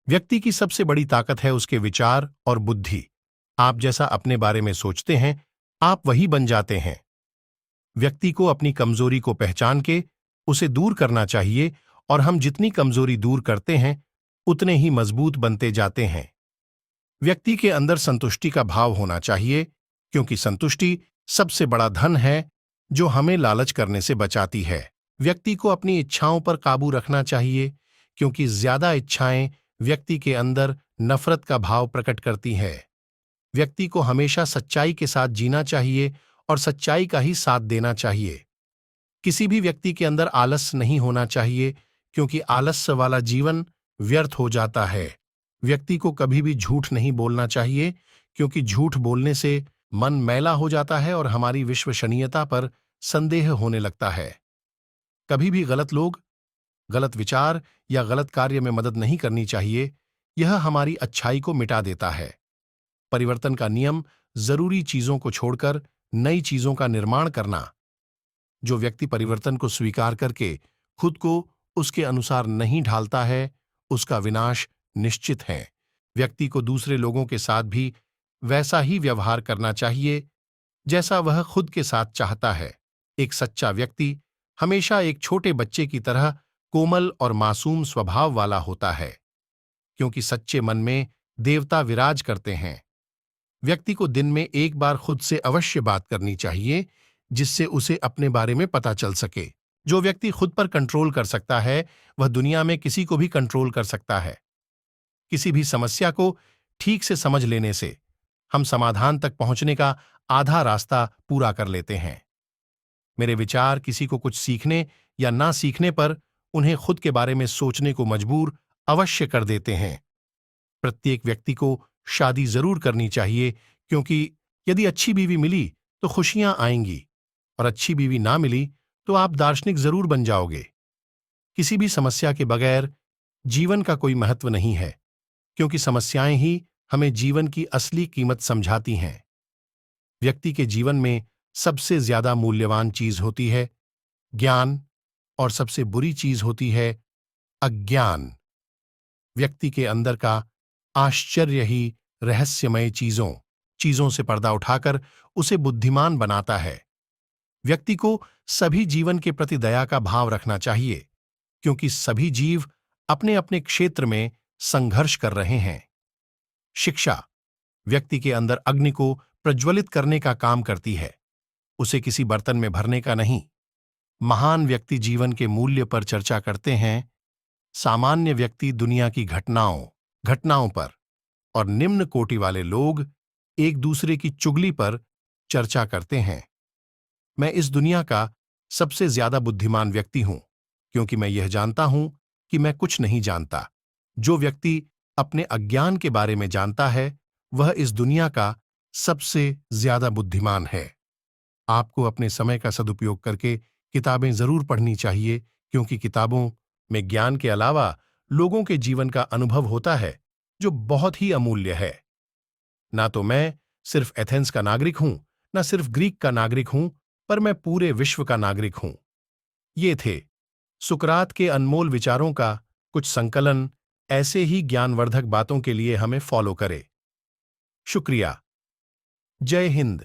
व्यक्ति की सबसे बड़ी ताकत है उसके विचार और बुद्धि। आप जैसा अपने बारे में सोचते हैं, आप वही बन जाते हैं। व्यक्ति को अपनी कमजोरी को पहचान के उसे दूर करना चाहिए और हम जितनी कमजोरी दूर करते हैं, उतने ही मजबूत बनते जाते हैं। व्यक्ति के अंदर संतुष्टि का भाव होना चाहिए, क्योंकि संतुष्टि सबसे बड़ा धन है जो हमें लालच करने से बचाती है। व्यक्ति को अपनी इच्छाओं पर काबू रखना चाहिए, क्योंकि ज्यादा इच्छाएं व्यक्ति के अंदर नफरत का भाव प्रकट करती हैं। व्यक्ति को हमेशा सच्चाई के साथ जीना चाहिए और सच्चाई का ही साथ देना चाहिए। किसी भी व्यक्ति के अंदर आलस नहीं होना चाहिए, क्योंकि आलस्य वाला जीवन व्यर्थ हो जाता है। व्यक्ति को कभी भी झूठ नहीं बोलना चाहिए, क्योंकि झूठ बोलने से मन मैला हो जाता है और हमारी विश्वसनीयता पर संदेह होने लगता है। कभी भी गलत लोग, गलत विचार या गलत कार्य में मदद नहीं करनी चाहिए। यह हमारी अच्छाई को मिटा देता है। परिवर्तन का नियम जरूरी चीजों को छोड़कर नई चीजों का निर्माण करना। जो व्यक्ति परिवर्तन को स्वीकार करके खुद को उसके अनुसार नहीं ढालता है, उसका विनाश निश्चित है। व्यक्ति को दूसरे लोगों के साथ भी वैसा ही व्यवहार करना चाहिए जैसा वह खुद के साथ चाहता है। एक सच्चा व्यक्ति हमेशा एक छोटे बच्चे की तरह कोमल और मासूम स्वभाव वाला होता है, क्योंकि सच्चे मन में देवता विराज करते हैं। व्यक्ति को दिन में एक बार खुद से अवश्य बात करनी चाहिए, जिससे उसे अपने बारे में पता चल सके। जो व्यक्ति खुद पर कंट्रोल कर सकता है, वह दुनिया में किसी को भी कंट्रोल कर सकता है। किसी भी समस्या को ठीक से समझ लेने से हम समाधान तक पहुंचने का आधा रास्ता पूरा कर लेते हैं। मेरे विचार किसी को कुछ सीखने या ना सीखने पर उन्हें खुद के बारे में सोचने को मजबूर अवश्य कर देते हैं। प्रत्येक व्यक्ति को शादी जरूर करनी चाहिए, क्योंकि यदि अच्छी बीवी मिली तो खुशियां आएंगी, और अच्छी बीवी ना मिली तो आप दार्शनिक जरूर बन जाओगे। किसी भी समस्या के बगैर जीवन का कोई महत्व नहीं है, क्योंकि समस्याएं ही हमें जीवन की असली कीमत समझाती हैं। व्यक्ति के जीवन में सबसे ज्यादा मूल्यवान चीज होती है ज्ञान, और सबसे बुरी चीज होती है अज्ञान। व्यक्ति के अंदर का आश्चर्य ही रहस्यमय चीजों से पर्दा उठाकर उसे बुद्धिमान बनाता है। व्यक्ति को सभी जीवन के प्रति दया का भाव रखना चाहिए, क्योंकि सभी जीव अपने अपने क्षेत्र में संघर्ष कर रहे हैं। शिक्षा व्यक्ति के अंदर अग्नि को प्रज्वलित करने का काम करती है, उसे किसी बर्तन में भरने का नहीं। महान व्यक्ति जीवन के मूल्य पर चर्चा करते हैं, सामान्य व्यक्ति दुनिया की घटनाओं पर, और निम्न कोटि वाले लोग एक दूसरे की चुगली पर चर्चा करते हैं। मैं इस दुनिया का सबसे ज्यादा बुद्धिमान व्यक्ति हूं, क्योंकि मैं यह जानता हूं कि मैं कुछ नहीं जानता। जो व्यक्ति अपने अज्ञान के बारे में जानता है, वह इस दुनिया का सबसे ज्यादा बुद्धिमान है। आपको अपने समय का सदुपयोग करके किताबें जरूर पढ़नी चाहिए, क्योंकि किताबों में ज्ञान के अलावा लोगों के जीवन का अनुभव होता है, जो बहुत ही अमूल्य है। ना तो मैं सिर्फ एथेंस का नागरिक हूं, ना सिर्फ ग्रीक का नागरिक हूं, पर मैं पूरे विश्व का नागरिक हूं। ये थे सुकरात के अनमोल विचारों का कुछ संकलन। ऐसे ही ज्ञानवर्धक बातों के लिए हमें फॉलो करें। शुक्रिया। जय हिंद।